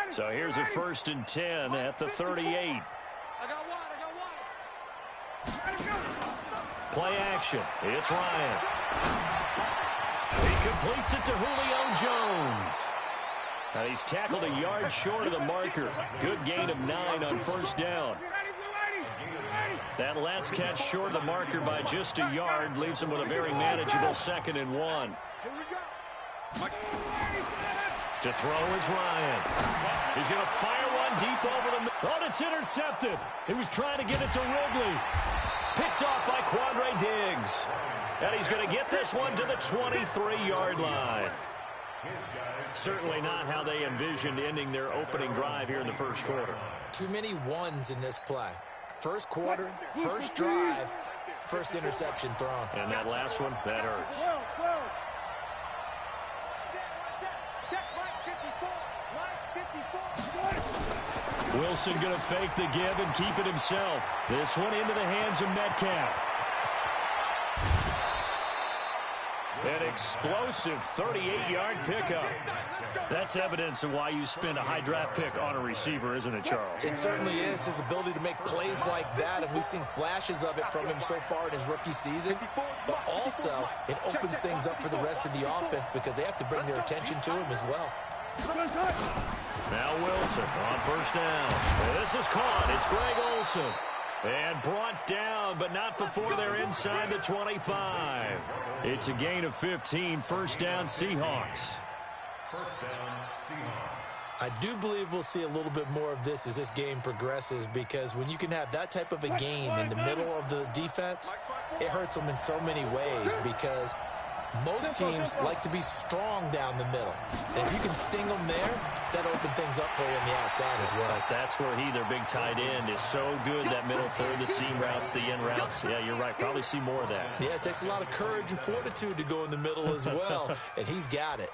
So here's a 1st and 10 at the 38. Play action. It's Ryan. He completes it to Julio Jones. Now he's tackled a yard short of the marker. Good gain of 9 on 1st down. That last catch short of the marker by just a yard leaves him with a very manageable 2nd and 1. To throw is Ryan. He's going to fire one deep over the middle. Oh, it's intercepted. He was trying to get it to Ridley. Picked off by Quandre Diggs. And he's going to get this one to the 23-yard line. Certainly not how they envisioned ending their opening drive here in the 1st quarter. Too many ones in this play. 1st quarter, 1st drive, 1st interception thrown. And that last one, that hurts. Wilson going to fake the give and keep it himself. This one into the hands of Metcalf. An explosive 38-yard pickup. That's evidence of why you spend a high draft pick on a receiver, isn't it, Charles? It certainly is. His ability to make plays like that, and we've seen flashes of it from him so far in his rookie season. But also, it opens things up for the rest of the offense because they have to bring their attention to him as well. Now Wilson on 1st down. This is caught. It's Greg Olsen. And brought down, but not before they're inside the 25. It's a gain of 15. 1st down, Seahawks. 1st down, Seahawks. I do believe we'll see a little bit more of this as this game progresses, because when you can have that type of a game in the middle of the defense, it hurts them in so many ways, because most teams like to be strong down the middle. And if you can sting them there, that opens things up for you on the outside as well. That's where their big tight end, is so good, that middle third, the seam routes, the in routes. Yeah, you're right. Probably see more of that. Yeah, it takes a lot of courage and fortitude to go in the middle as well, and he's got it.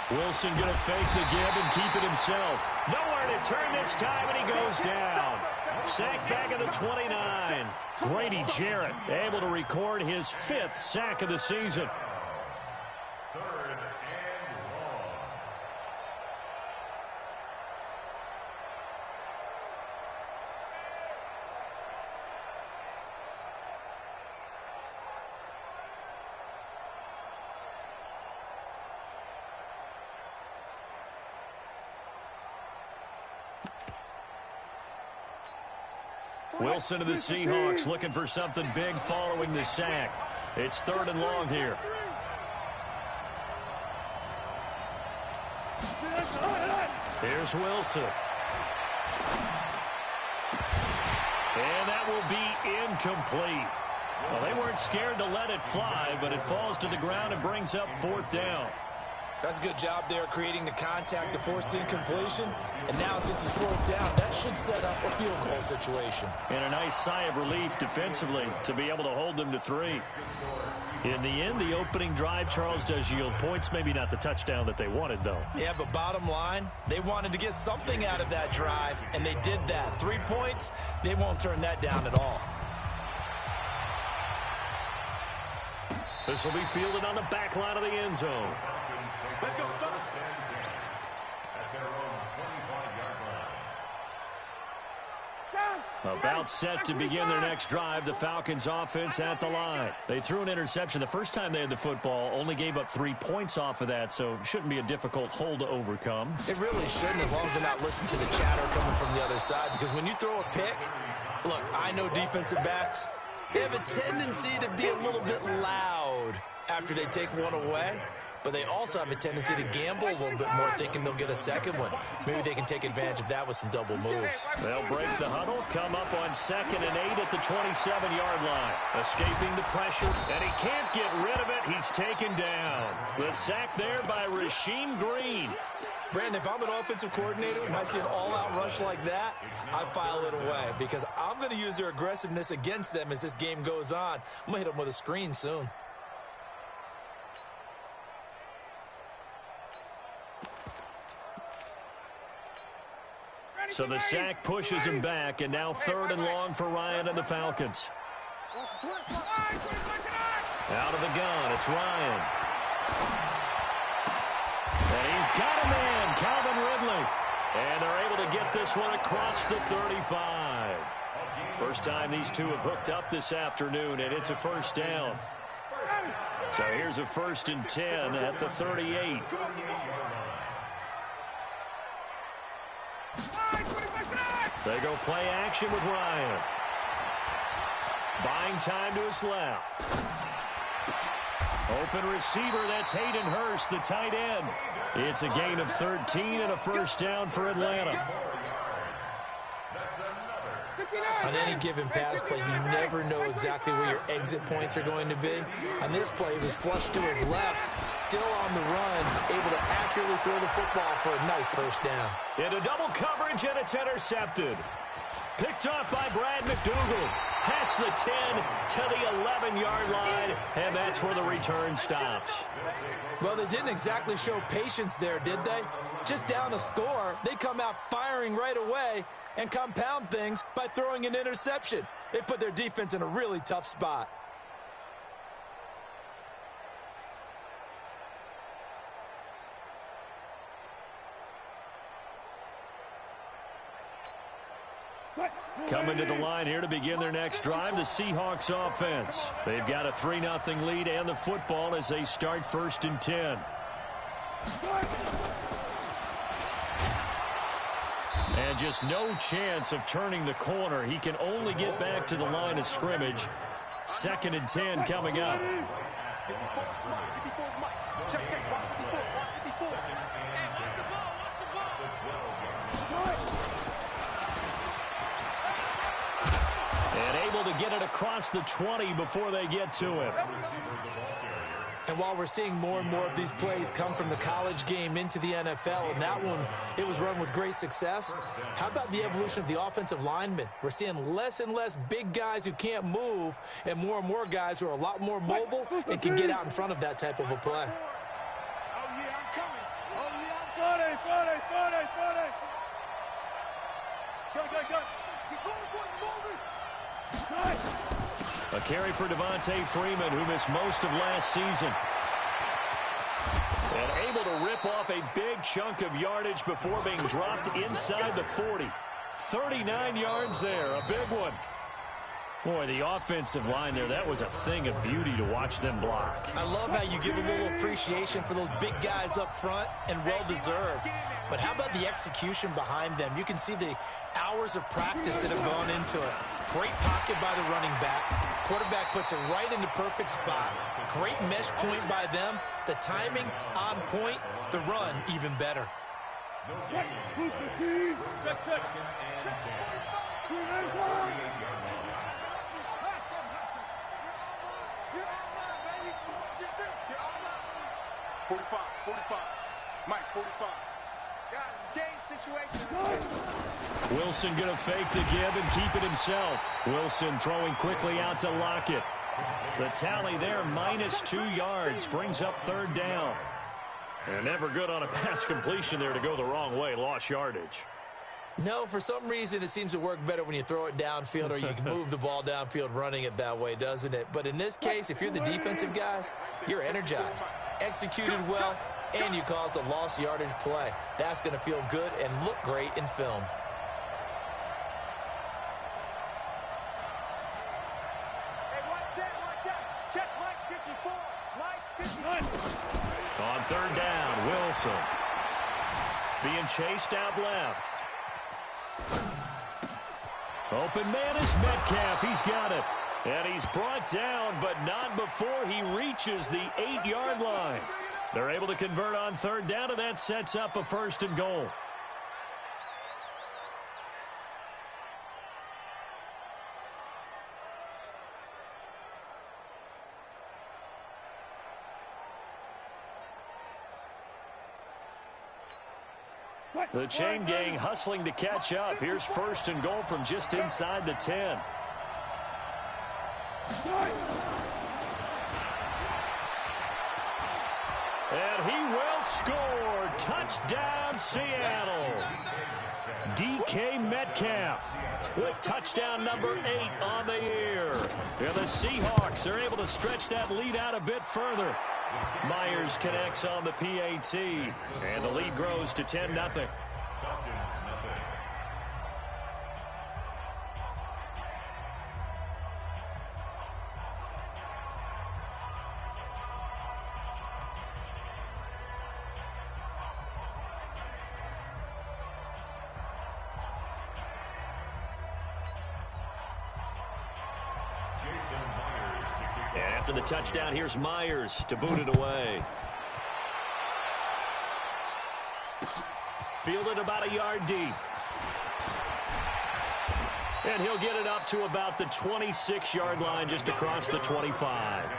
Wilson going to fake the give and keep it himself. Nowhere to turn this time, and he goes down. Sack back at the 29. Grady Jarrett able to record his 5th sack of the season. 3rd and long. Wilson to the Seahawks, looking for something big following the sack. It's 3rd and long here. Here's Wilson. And that will be incomplete. Well, they weren't scared to let it fly, but it falls to the ground and brings up 4th down. That's a good job there, creating the contact to force the incompletion. And now, since it's 4th down, that should set up a field goal situation. And a nice sigh of relief defensively to be able to hold them to 3. In the end, the opening drive, Charles, does yield points. Maybe not the touchdown that they wanted, though. Yeah, but bottom line, they wanted to get something out of that drive, and they did that. 3 points, they won't turn that down at all. This will be fielded on the back line of the end zone. Let's go. At their own 25-yard line. About set to begin their next drive. The Falcons offense at the line. They threw an interception the first time they had the football, only gave up 3 points off of that, so shouldn't be a difficult hole to overcome. It really shouldn't, as long as they're not listening to the chatter coming from the other side, because when you throw a pick, look, I know defensive backs, they have a tendency to be a little bit loud after they take one away. but they also have a tendency to gamble a little bit more, thinking they'll get a second one. Maybe they can take advantage of that with some double moves. They'll break the huddle, come up on 2nd and 8 at the 27-yard line. Escaping the pressure, and he can't get rid of it. He's taken down. The sack there by Rasheem Green. Brandon, if I'm an offensive coordinator and I see an all-out rush like that, I file it away because I'm going to use their aggressiveness against them as this game goes on. I'm going to hit them with a screen soon. So the sack pushes him back, and now 3rd and long for Ryan and the Falcons. Out of the gun, it's Ryan. And he's got a man, Calvin Ridley. And they're able to get this one across the 35. First time these two have hooked up this afternoon, and it's a first down. So here's a 1st and 10 at the 38. They go play action with Ryan. Buying time to his left. Open receiver, that's Hayden Hurst, the tight end. It's a gain of 13 and a first down for Atlanta. On any given pass play, you never know exactly where your exit points are going to be. On this play, he was flushed to his left, still on the run, able to accurately throw the football for a nice first down. Into double coverage, and it's intercepted. Picked off by Brad McDougal. Past the 10 to the 11-yard line, and that's where the return stops. Well, they didn't exactly show patience there, did they? Just down a score, they come out firing right away and compound things by throwing an interception. They put their defense in a really tough spot. Coming to the line here to begin their next drive, the Seahawks offense. They've got a 3-0 lead and the football as they start 1st and 10. And just no chance of turning the corner. He can only get back to the line of scrimmage. 2nd and 10 coming up. And able to get it across the 20 before they get to him. And while we're seeing more and more of these plays come from the college game into the NFL, and that one, it was run with great success, how about the evolution of the offensive linemen? We're seeing less and less big guys who can't move and more guys who are a lot more mobile and can get out in front of that type of a play. Oh, yeah, I'm coming. Oh, yeah, I'm coming. 40. Go. He's moving. A carry for Devontae Freeman, who missed most of last season. And able to rip off a big chunk of yardage before being dropped inside the 40. 39 yards there, a big one. Boy, the offensive line there, that was a thing of beauty to watch them block. I love how you give a little appreciation for those big guys up front, and well-deserved. But how about the execution behind them? You can see the hours of practice that have gone into it. Great pocket by the running back. Quarterback puts it right in the perfect spot. Great mesh point by them. The timing on point. The run even better. Mike, 45. Guys, it's game situation. Wilson going to fake the give and keep it himself. Wilson throwing quickly out to Lockett. The tally there, -2 yards, brings up 3rd down. And never good on a pass completion there to go the wrong way. Lost yardage. No, for some reason it seems to work better when you throw it downfield or you can move the ball downfield running it that way, doesn't it? But in this case, if you're the defensive guys, you're energized, executed well, and you caused a lost yardage play. That's going to feel good and look great in film. Hey, watch out. Check Mike 54. Mike 54. On 3rd down, Wilson being chased out left. Open man is Metcalf. He's got it. And he's brought down, but not before he reaches the 8-yard line. They're able to convert on third down, and that sets up a 1st and goal. The chain gang hustling to catch up. Here's 1st and goal from just inside the 10. And he will score. Touchdown, Seattle. DK Metcalf with touchdown number 8 on the year. And the Seahawks are able to stretch that lead out a bit further. Myers connects on the PAT, and the lead grows to 10-0. And after the touchdown, here's Myers to boot it away. Fielded about a yard deep. And he'll get it up to about the 26-yard line, just across the 25.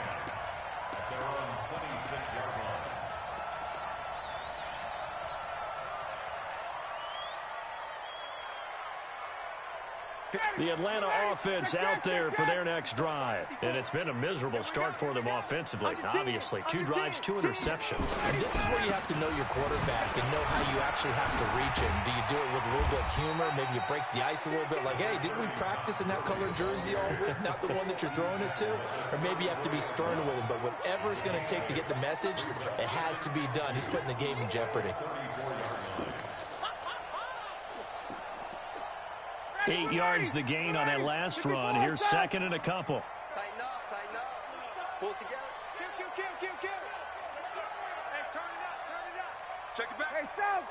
The Atlanta offense out there for their next drive. And it's been a miserable start for them offensively. Obviously, 2 drives, 2 interceptions. And this is where you have to know your quarterback and know how you actually have to reach him. Do you do it with a little bit of humor? Maybe you break the ice a little bit, like, hey, didn't we practice in that colored jersey all week? Not the one that you're throwing it to? Or maybe you have to be stern with him. But whatever it's going to take to get the message, it has to be done. He's putting the game in jeopardy. 8 yards the gain on that last run. Here's 2nd and a couple. Tighten up, tighten up. Pull it together. Kill. Hey, turn it up. Check it back. Hey, South.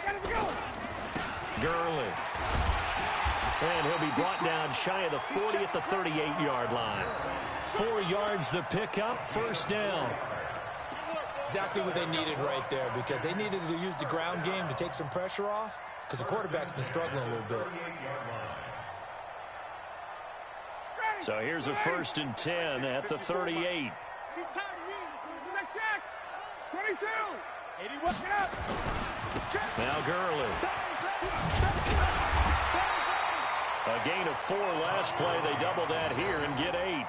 Get him going. Gurley. And he'll be brought down shy of the 40 at the 38-yard line. 4 yards the pickup, 1st down. Exactly what they needed right there, because they needed to use the ground game to take some pressure off, because the quarterback's been struggling a little bit. So here's a 1st and 10 at the 38. He's tired of me. Next check. 22. 81. Get up. Now Gurley. A gain of 4 last play. They double that here and get 8.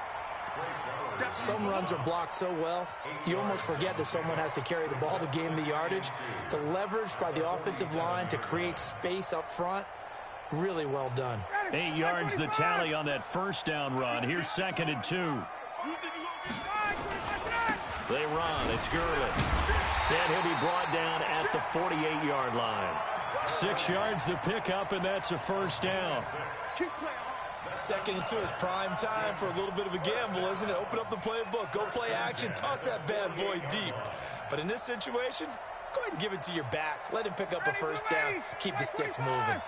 Some runs are blocked so well, you almost forget that someone has to carry the ball to gain the yardage. The leverage by the offensive line to create space up front, really well done. 8 yards the tally on that 1st down run. Here's 2nd and 2. They run. It's Gurley. And he'll be brought down at the 48-yard line. 6 yards the pickup, and that's a 1st down. 2nd and 2 is prime time for a little bit of a gamble, isn't it? Open up the playbook, go play action, toss that bad boy deep. But in this situation, go ahead and give it to your back. Let him pick up a 1st down. Keep the sticks moving.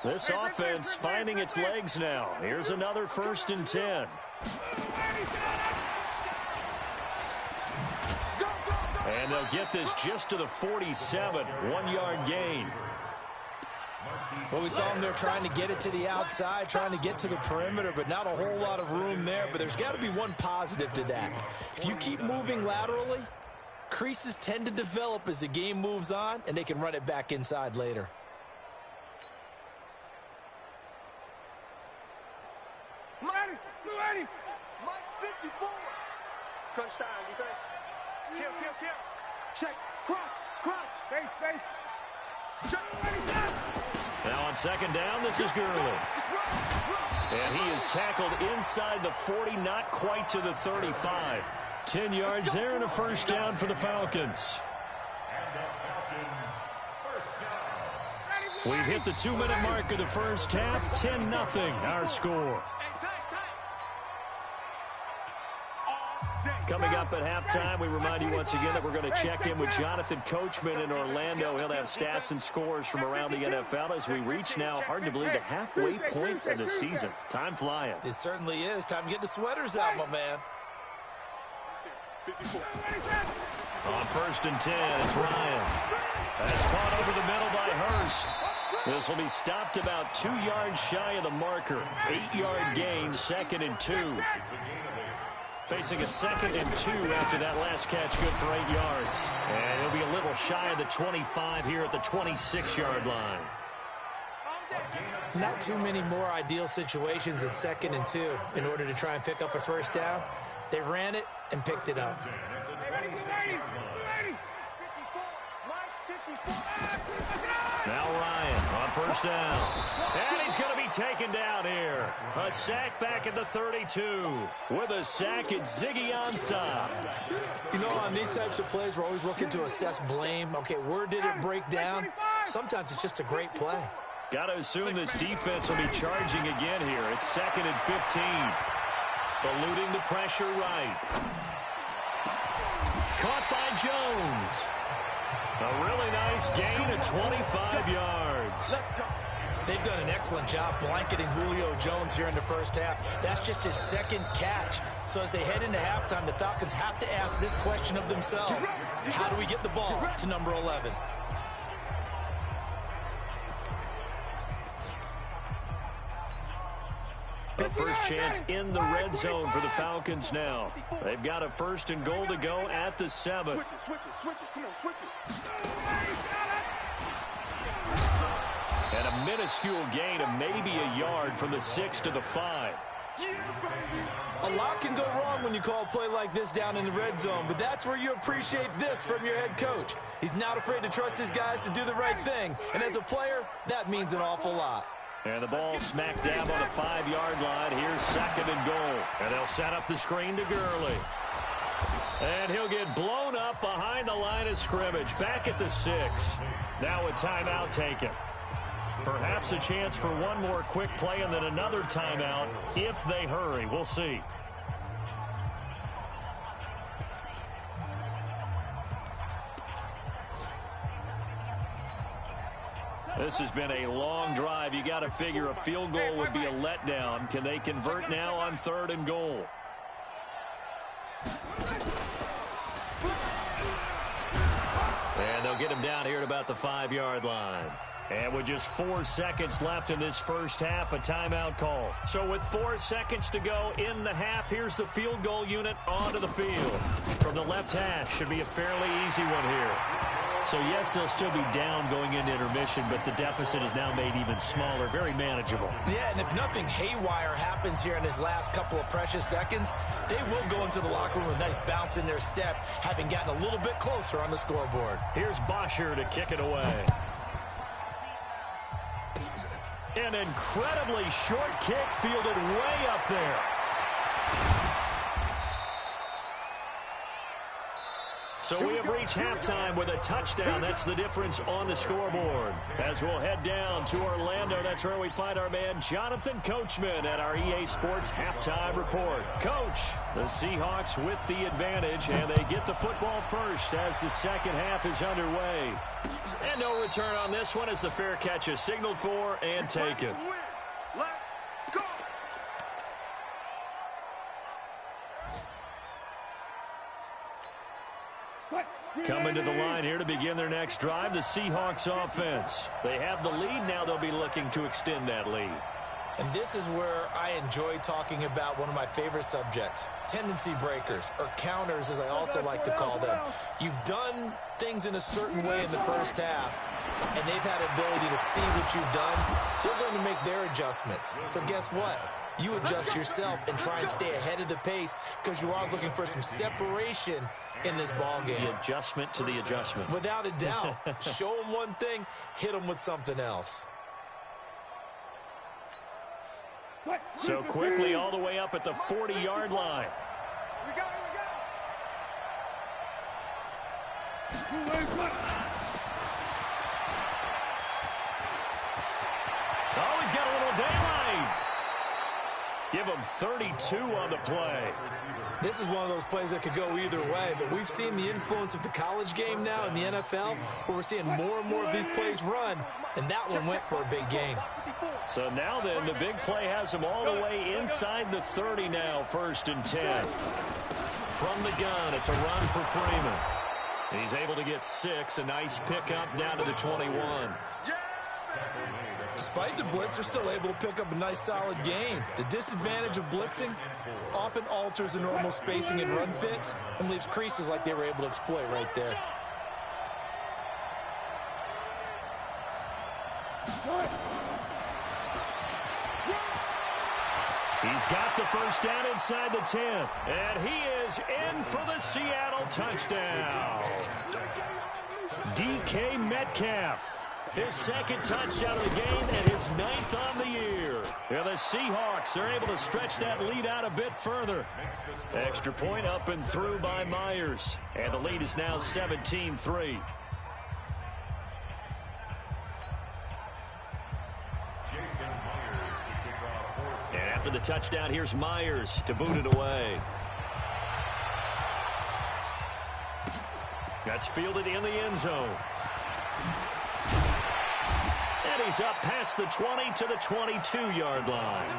This offense finding its legs now. Here's another 1st and 10. And they'll get this just to the 47. 1-yard gain. Well, we saw them there trying to get it to the outside, trying to get to the perimeter, but not a whole lot of room there. But there's got to be one positive to that. If you keep moving laterally, creases tend to develop as the game moves on, and they can run it back inside later. Mike 280. Mike 54. Crunch time, defense. Kill. Check. Crunch. Face. Now on 2nd down, this is Gurley. And he is tackled inside the 40, not quite to the 35. 10 yards there and a 1st down for the Falcons. We've hit the 2-minute mark of the 1st half. 10-0 our score. Coming up at halftime, we remind you once again that we're going to check in with Jonathan Coachman in Orlando. He'll have stats and scores from around the NFL as we reach now, hard to believe, the halfway point of the season. Time flying. It certainly is. Time to get the sweaters out, my man. On 1st and 10, it's Ryan. That's caught over the middle by Hurst. This will be stopped about 2 yards shy of the marker. 8-yard gain, 2nd and 2. Facing a 2nd and 2 after that last catch, good for 8 yards. And he'll be a little shy of the 25 here at the 26-yard line. Not too many more ideal situations at 2nd and 2 in order to try and pick up a first down. They ran it and picked it up. Now Ryan on 1st down. And he's going to be taken down here. A sack back at the 32. With a sack, it's Ziggy Ansah. You know, on these types of plays, we're always looking to assess blame. Okay, where did it break down? Sometimes it's just a great play. Got to assume this defense will be charging again here. It's 2nd and 15. Eluding the pressure right. Caught by Jones. A really nice gain of 25 yards. They've done an excellent job blanketing Julio Jones here in the first half. That's just his 2nd catch. So as they head into halftime, the Falcons have to ask this question of themselves. How do we get the ball to number 11? A first chance in the red zone for the Falcons now. They've got a 1st and goal to go at the 7. Switch it. Come on, switch it. And a minuscule gain of maybe a yard from the 6 to the 5. A lot can go wrong when you call a play like this down in the red zone, but that's where you appreciate this from your head coach. He's not afraid to trust his guys to do the right thing, and as a player, that means an awful lot. And the ball smack dab on the 5-yard line. Here's 2nd and goal. And they'll set up the screen to Gurley. And he'll get blown up behind the line of scrimmage. Back at the 6. Now a timeout taken. Perhaps a chance for one more quick play and then another timeout if they hurry. We'll see. This has been a long drive. You got to figure a field goal would be a letdown. Can they convert now on 3rd and goal? And they'll get him down here at about the 5-yard line. And with just 4 seconds left in this first half, a timeout call. So with 4 seconds to go in the half, here's the field goal unit onto the field. From the left hash, should be a fairly easy one here. So, yes, they'll still be down going into intermission, but the deficit is now made even smaller, very manageable. Yeah, and if nothing haywire happens here in his last couple of precious seconds, they will go into the locker room with a nice bounce in their step, having gotten a little bit closer on the scoreboard. Here's Bosher to kick it away. An incredibly short kick fielded way up there. So we have reached halftime with a touchdown. That's the difference on the scoreboard. As we'll head down to Orlando, that's where we find our man Jonathan Coachman at our EA Sports Halftime Report. Coach, the Seahawks with the advantage, and they get the football first as the second half is underway. And no return on this one as the fair catch is signaled for and taken. Coming to the line here to begin their next drive, the Seahawks offense. They have the lead. Now they'll be looking to extend that lead. And this is where I enjoy talking about one of my favorite subjects, tendency breakers, or counters as I also like to call them. You've done things in a certain way in the first half, and they've had ability to see what you've done. They're going to make their adjustments. So guess what? You adjust yourself and try and stay ahead of the pace because you are looking for some separation in this ball game. The adjustment to the adjustment. Without a doubt. Show them one thing, hit them with something else. So quickly all the way up at the 40-yard line. Oh, he's got a little daylight. Give him 32 on the play. This is one of those plays that could go either way, but we've seen the influence of the college game now in the NFL, where we're seeing more and more of these plays run, and that one went for a big gain. So now then, the big play has him all the way inside the 30 now, 1st and 10. From the gun, it's a run for Freeman. He's able to get 6. A nice pickup down to the 21. Despite the blitz, they're still able to pick up a nice, solid gain. The disadvantage of blitzing often alters the normal spacing and run fits and leaves creases like they were able to exploit right there. He's got the first down inside the 10. And he is in for the Seattle touchdown. DK Metcalf. His second touchdown of the game and his 9th on the year. Yeah, the Seahawks are able to stretch that lead out a bit further. Extra point up and through by Myers. And the lead is now 17-3. And after the touchdown, here's Myers to boot it away. That's fielded in the end zone. And he's up past the 20 to the 22-yard line.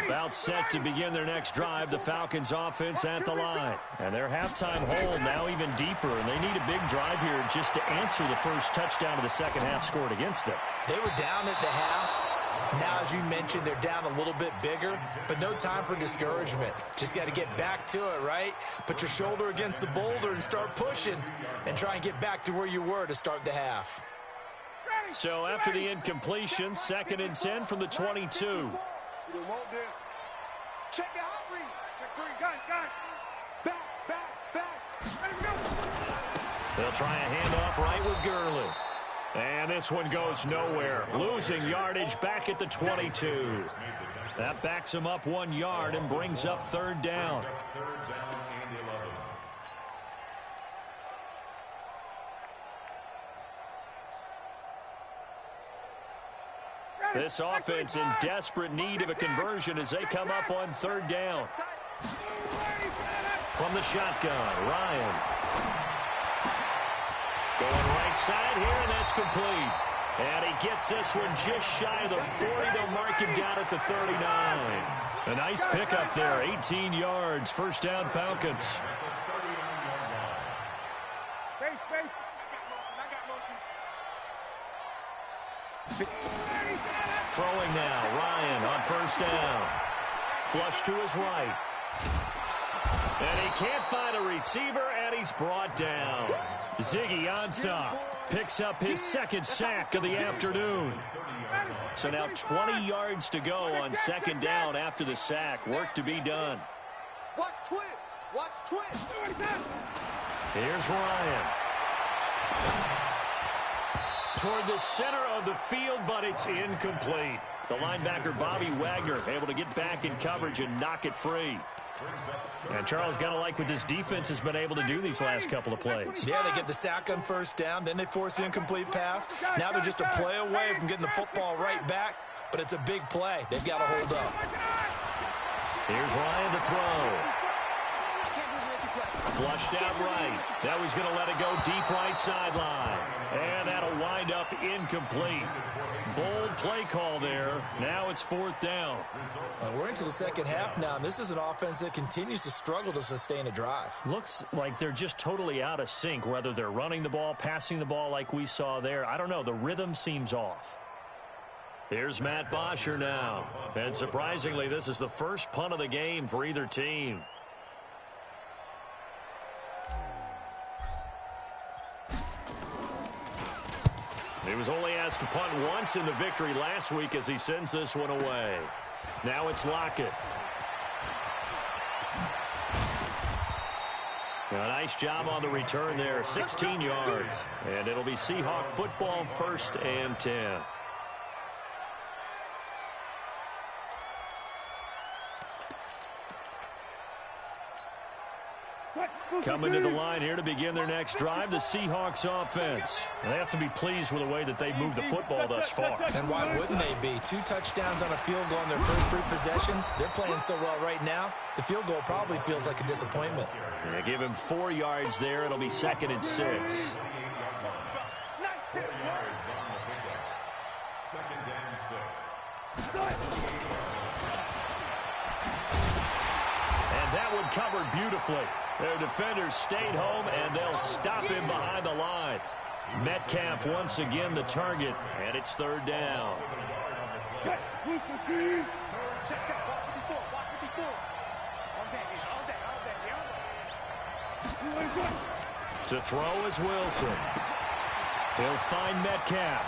About set to begin their next drive, the Falcons offense at the line. And their halftime hole now even deeper, and they need a big drive here just to answer the first touchdown of the second half scored against them. They were down at the half. Now, as you mentioned, they're down a little bit bigger, but no time for discouragement. Just got to get back to it, right? Put your shoulder against the boulder and start pushing and try and get back to where you were to start the half. So after the incompletion, 2nd and 10 from the 22. We don't want this. Check the hot read. Check green. Got it. Back. Ready to go. They'll try a handoff right with Gurley. And this one goes nowhere. Losing yardage back at the 22. That backs him up 1 yard and brings up 3rd down. This offense in desperate need of a conversion as they come up on 3rd down. From the shotgun, Ryan. Going right side here, and that's complete. And he gets this one just shy of the 40. They'll mark him down at the 39. A nice pickup there, 18 yards. First down, Falcons. Throwing now, Ryan on 1st down. Flush to his right. And he can't find a receiver, and he's brought down. Ziggy Ansah picks up his 2nd sack of the afternoon. So now 20 yards to go on 2nd down after the sack. Work to be done. Watch twist. Here's Ryan. Toward the center of the field, but it's incomplete. The linebacker, Bobby Wagner, able to get back in coverage and knock it free. And Charles, got to like what this defense has been able to do these last couple of plays. Yeah, they get the sack on 1st down, then they force the incomplete pass. Now they're just a play away from getting the football right back, but it's a big play. They've got to hold up. Here's Ryan to throw. Flushed out right. Now he's going to let it go deep right sideline. And that'll wind up incomplete. Bold play call there. Now it's 4th down. We're into the second half now, and this is an offense that continues to struggle to sustain a drive. Looks like they're just totally out of sync, whether they're running the ball, passing the ball like we saw there. I don't know. The rhythm seems off. Here's Matt Bosher now. And surprisingly, this is the first punt of the game for either team. He was only asked to punt once in the victory last week as he sends this one away. Now it's Lockett. A nice job on the return there, 16 yards. And it'll be Seahawk football, 1st and 10. Coming to the line here to begin their next drive, the Seahawks offense. They have to be pleased with the way that they've moved the football thus far. And why wouldn't they be? 2 touchdowns on a field goal in their first 3 possessions. They're playing so well right now, the field goal probably feels like a disappointment. They give him 4 yards there. It'll be 2nd and 6. that one covered beautifully. Their defenders stayed home, and they'll stop him behind the line. Metcalf once again the target, and it's third down. Check, check. Watch it before. Watch it before. All day. To throw is Wilson. He'll find Metcalf.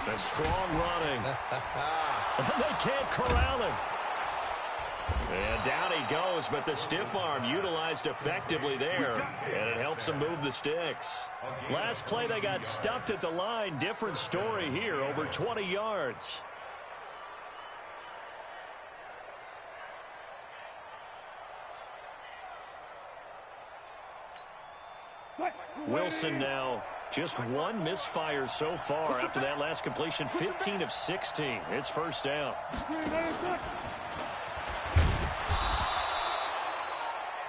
That's strong running. They can't corral him. And down he goes, but the stiff arm utilized effectively there, and it helps him move the sticks. Last play, they got stuffed at the line. Different story here, over 20 yards. Wilson now just one misfire so far after that last completion, 15 of 16. It's first down.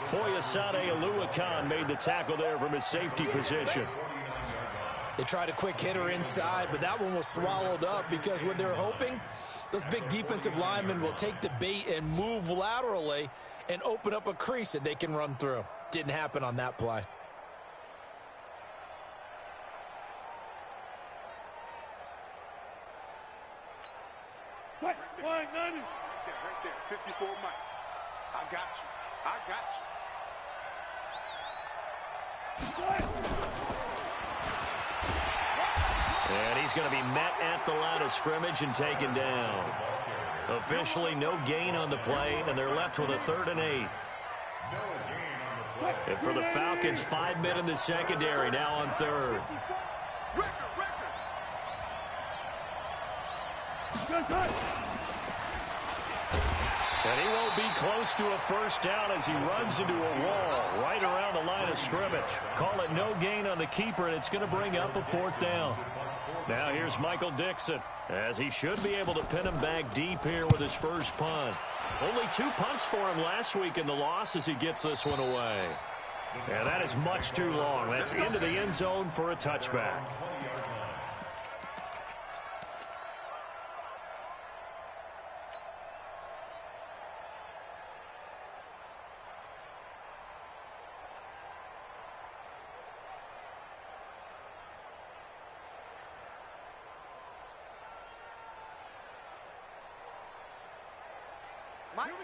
Foyesade Oluwakan made the tackle there from his safety position. They tried a quick hitter inside, but that one was swallowed up because what they're hoping, those big defensive linemen will take the bait and move laterally and open up a crease that they can run through. Didn't happen on that play. Right there, 54 Mike. I got you. And he's going to be met at the line of scrimmage and taken down. Officially no gain on the play, and they're left with a 3rd and 8. And for the Falcons, 5 men in the secondary, now on 3rd. And he won't be close to a first down as he runs into a wall right around the line of scrimmage. Call it no gain on the keeper, and it's going to bring up a 4th down. Now here's Michael Dixon, as he should be able to pin him back deep here with his first punt. Only 2 punts for him last week in the loss as he gets this one away. And that is much too long. That's into the end zone for a touchback.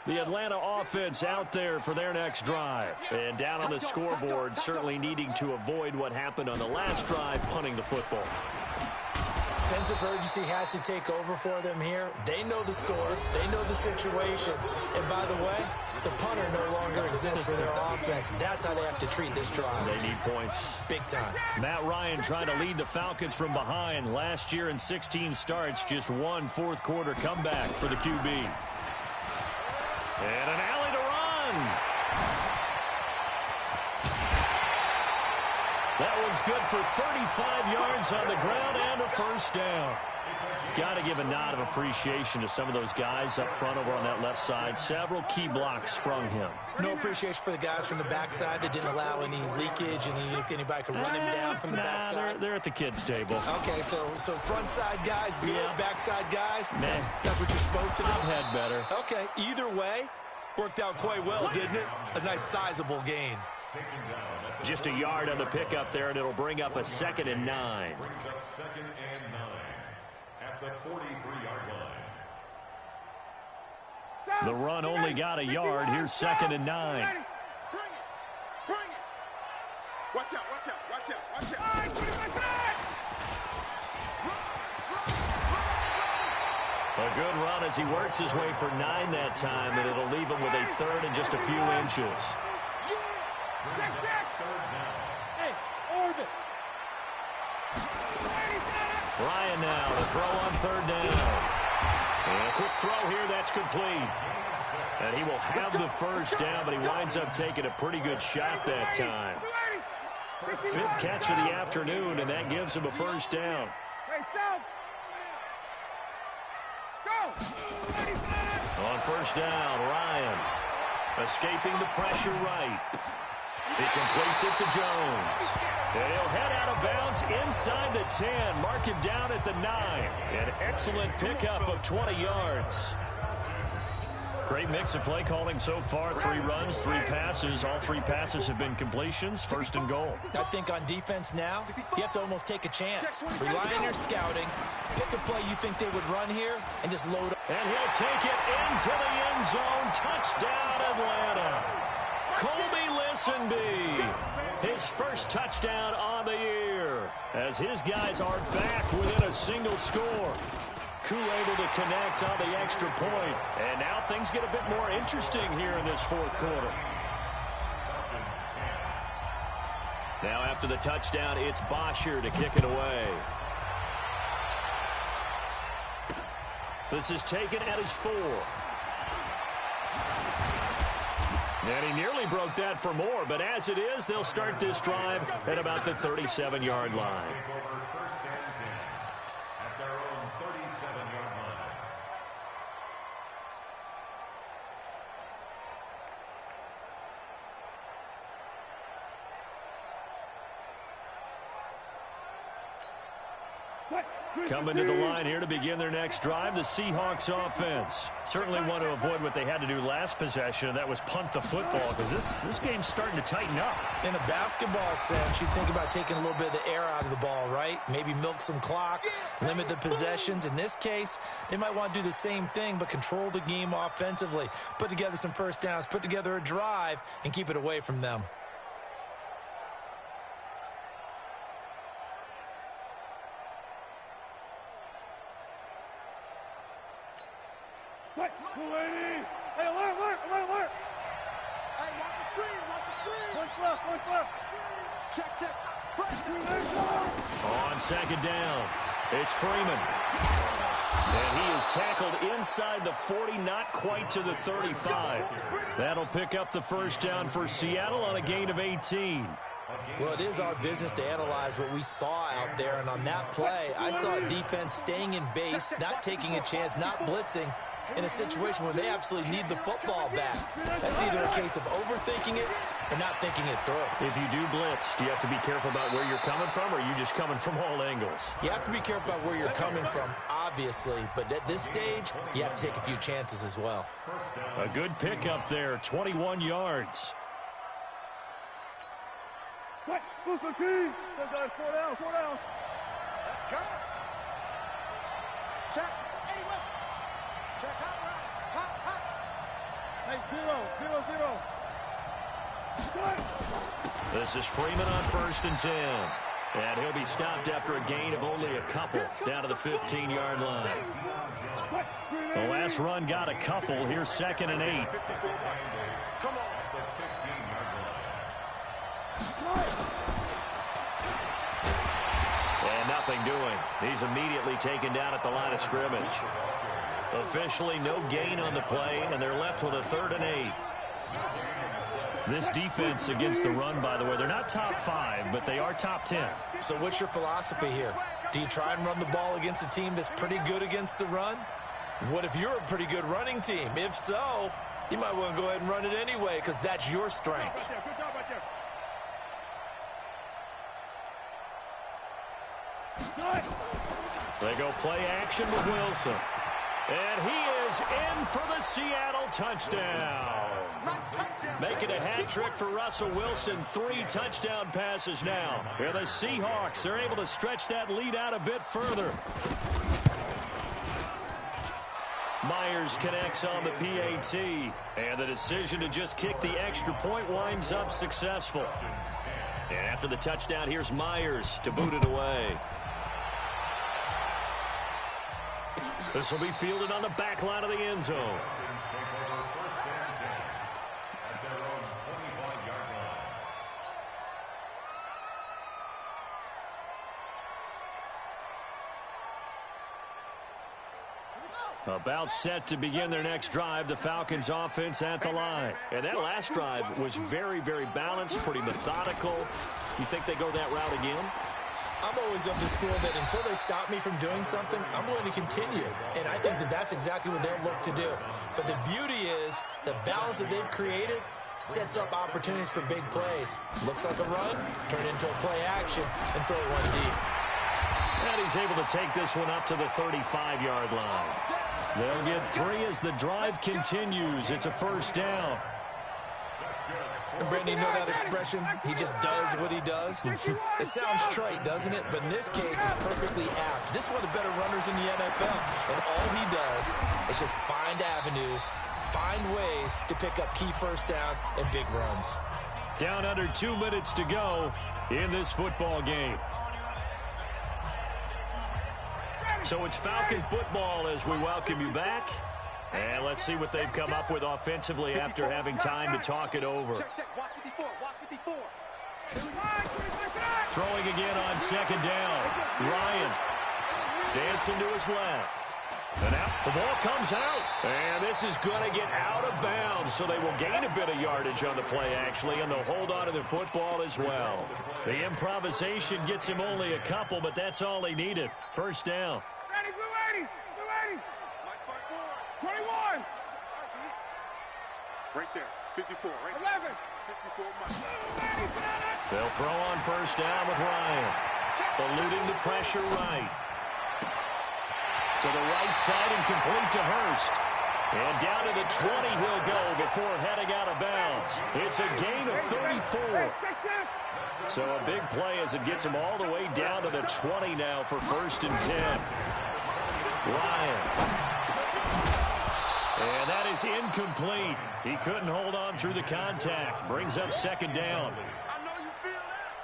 The Atlanta offense out there for their next drive. And down on the scoreboard, certainly needing to avoid what happened on the last drive, punting the football. Sense of urgency has to take over for them here. They know the score. They know the situation. And by the way, the punter no longer exists for their offense. That's how they have to treat this drive. They need points. Big time. Matt Ryan trying to lead the Falcons from behind. Last year in 16 starts, just one fourth-quarter comeback for the QB. And an alley to run. That one's good for 35 yards on the ground and a first down. Got to give a nod of appreciation to some of those guys up front over on that left side. Several key blocks sprung him. No appreciation for the guys from the backside that didn't allow any leakage and anybody could run him down from the backside. They're at the kids' table. Okay, so front side guys good, yeah. Backside guys, nah. That's what you're supposed to do. I've had better. Okay, either way, worked out quite well, didn't it? A nice sizable gain. Just a yard on the pickup there, and it'll bring up a 2nd and 9. Brings up 2nd and 9 at the 43-yard line. The run only got a yard. Here's 2nd and 9. Bring it. Watch out. A good run as he works his way for 9 that time, and it'll leave him with a 3rd and just a few inches. Ryan now to throw on 3rd down. And a quick throw here, that's complete. And he will have the first down, but he winds up taking a pretty good shot that time. 5th catch of the afternoon, and that gives him a first down. On first down, Ryan escaping the pressure right. He completes it to Jones. And he'll head out of bounds inside the 10. Mark him down at the 9. An excellent pickup of 20 yards. Great mix of play calling so far. 3 runs, 3 passes. All 3 passes have been completions. First and goal. I think on defense now, you have to almost take a chance. Rely on your scouting. Pick a play you think they would run here and just load up. And he'll take it into the end zone. Touchdown, Atlanta. Colby Listenby, his first touchdown on the year, as his guys are back within a single score. Koo able to connect on the extra point. And now things get a bit more interesting here in this fourth quarter. Now after the touchdown, it's Bosher to kick it away. This is taken at his 4. And he nearly broke that for more, but as it is, they'll start this drive at about the 37-yard line. Coming to the line here to begin their next drive, the Seahawks offense. Certainly want to avoid what they had to do last possession, and that was punt the football, because this game's starting to tighten up. In a basketball sense, you think about taking a little bit of the air out of the ball, right? Maybe milk some clock, limit the possessions. In this case, they might want to do the same thing, but control the game offensively. Put together some first downs, put together a drive, and keep it away from them. Hey, alert! Hey, watch the screen, watch the screen. One left. Check. On second down, it's Freeman. And he is tackled inside the 40, not quite to the 35. That'll pick up the first down for Seattle on a gain of 18. Well, it is our business to analyze what we saw out there, and on that play, I saw defense staying in base, not taking a chance, not blitzing, in a situation where they absolutely need the football back. That's either a case of overthinking it or not thinking it through. If you do blitz, do you have to be careful about where you're coming from, or are you just coming from all angles? You have to be careful about where you're coming from, obviously, but at this stage, you have to take a few chances as well. A good pickup there, 21 yards. Four down. Let's go. Check. Anyway. Check hot. Hey, 0. This is Freeman on 1st and 10. And he'll be stopped after a gain of only a couple down to the 15-yard line. The last run got a couple. Here's 2nd and 8. Come on. And nothing doing. He's immediately taken down at the line of scrimmage. Officially no gain on the play, and they're left with a 3rd and 8. This defense against the run, by the way, they're not top 5, but they are top 10. So what's your philosophy here? Do you try and run the ball against a team that's pretty good against the run? What if you're a pretty good running team? If so, you might want to go ahead and run it anyway, because that's your strength. Good job right there. They go play action with Wilson. And he is in for the Seattle touchdown. Making a hat trick for Russell Wilson. 3 touchdown passes now. And the Seahawks are able to stretch that lead out a bit further. Myers connects on the PAT. And the decision to just kick the extra point winds up successful. And after the touchdown, here's Myers to boot it away. This will be fielded on the back line of the end zone. About set to begin their next drive, the Falcons offense at the line. And that last drive was very, very balanced, pretty methodical. You think they go that route again? I'm always of the school that until they stop me from doing something, I'm going to continue. And I think that that's exactly what they'll look to do. But the beauty is the balance that they've created sets up opportunities for big plays. Looks like a run, turn it into a play action, and throw one deep. And he's able to take this one up to the 35-yard line. They'll get 3 as the drive continues. It's a first down. And Brandon, you know that expression? He just does what he does. It sounds trite, doesn't it? But in this case, it's perfectly apt. This is one of the better runners in the NFL. And all he does is just find avenues, find ways to pick up key first downs and big runs. Down under 2 minutes to go in this football game. So it's Falcon football as we welcome you back. And let's see what they've come up with offensively after having time to talk it over. Throwing again on second down. Ryan dancing to his left. And out, the ball comes out. And this is going to get out of bounds, so they will gain a bit of yardage on the play, actually, and they'll hold on to the football as well. The improvisation gets him only a couple, but that's all he needed. First down. Ready, blue 80, blue 80. 21. Right there, 54, right? 11. 54, Mike. They'll throw on first down with Ryan. Eluding the pressure right. To the right side and complete to Hurst. And down to the 20 he'll go before heading out of bounds. It's a gain of 34. So a big play as it gets him all the way down to the 20 now for first and 10. Ryan. And that is incomplete. He couldn't hold on through the contact. Brings up second down.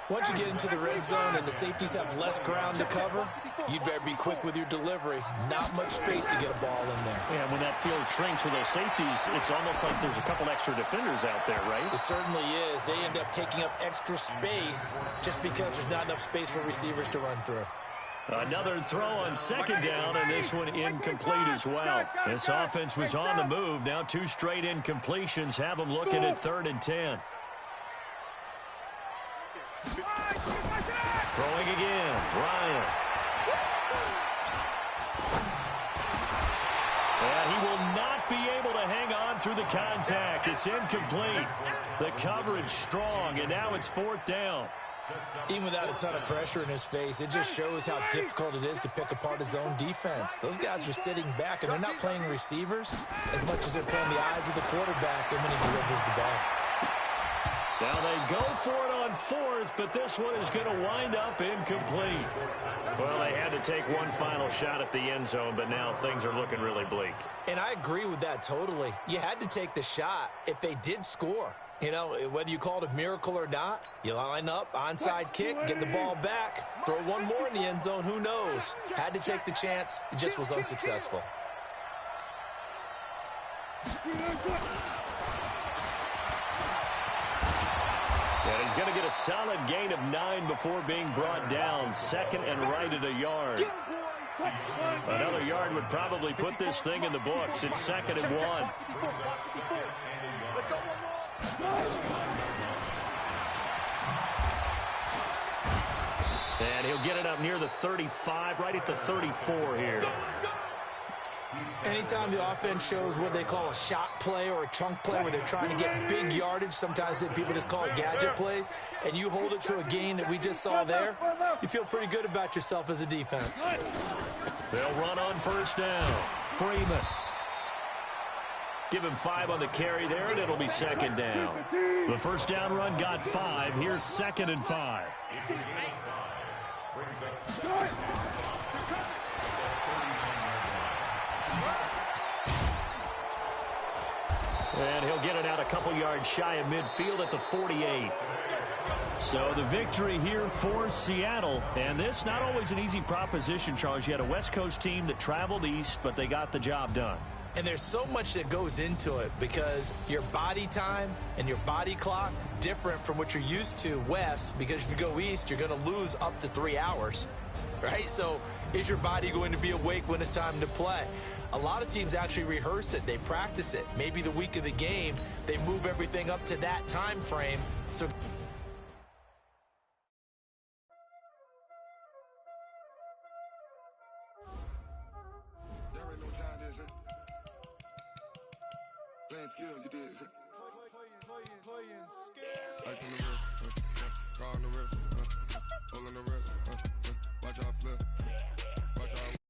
Once you get into the red zone and the safeties have less ground to cover, you'd better be quick with your delivery. Not much space to get a ball in there. Yeah, when that field shrinks for those safeties, it's almost like there's a couple extra defenders out there, right? It certainly is. They end up taking up extra space just because there's not enough space for receivers to run through. Another throw on second down, and this one incomplete as well. This offense was on the move. Now 2 straight incompletions have them looking at 3rd and 10. Throwing again, Ryan. And he will not be able to hang on through the contact. It's incomplete. The coverage strong, and now it's 4th down. Even without a ton of pressure in his face, it just shows how difficult it is to pick apart his own defense. Those guys are sitting back, and they're not playing receivers as much as they're playing the eyes of the quarterback and when he delivers the ball. Now they go for it on 4th, but this one is going to wind up incomplete. Well, they had to take one final shot at the end zone, but now things are looking really bleak. And I agree with that totally. You had to take the shot if they did score. You know, whether you call it a miracle or not, you line up, onside kick, get the ball back, throw one more in the end zone, who knows? Had to take the chance, it just was unsuccessful. And he's going to get a solid gain of 9 before being brought down. 2nd and right at a yard. Another yard would probably put this thing in the books. It's 2nd and 1. And he'll get it up near the 35, right at the 34 here. Anytime the offense shows what they call a shot play or a chunk play where they're trying to get big yardage, sometimes people just call it gadget plays, and you hold it to a gain that we just saw there, you feel pretty good about yourself as a defense. They'll run on first down. Freeman. Give him 5 on the carry there, and it'll be 2nd down. The first down run got 5. Here's 2nd and 5. And he'll get it out a couple yards shy of midfield at the 48. So the victory here for Seattle. And this not always an easy proposition, Charles. You had a West Coast team that traveled east, but they got the job done. And there's so much that goes into it because your body time and your body clock different from what you're used to west, because if you go east, you're going to lose up to 3 hours, right? So is your body going to be awake when it's time to play? A lot of teams actually rehearse it. They practice it. Maybe the week of the game, they move everything up to that time frame. So playing skills, you did. Playing skills. Ice on the wrist, car on the wrist, all on the wrist, watch out flip, watch out.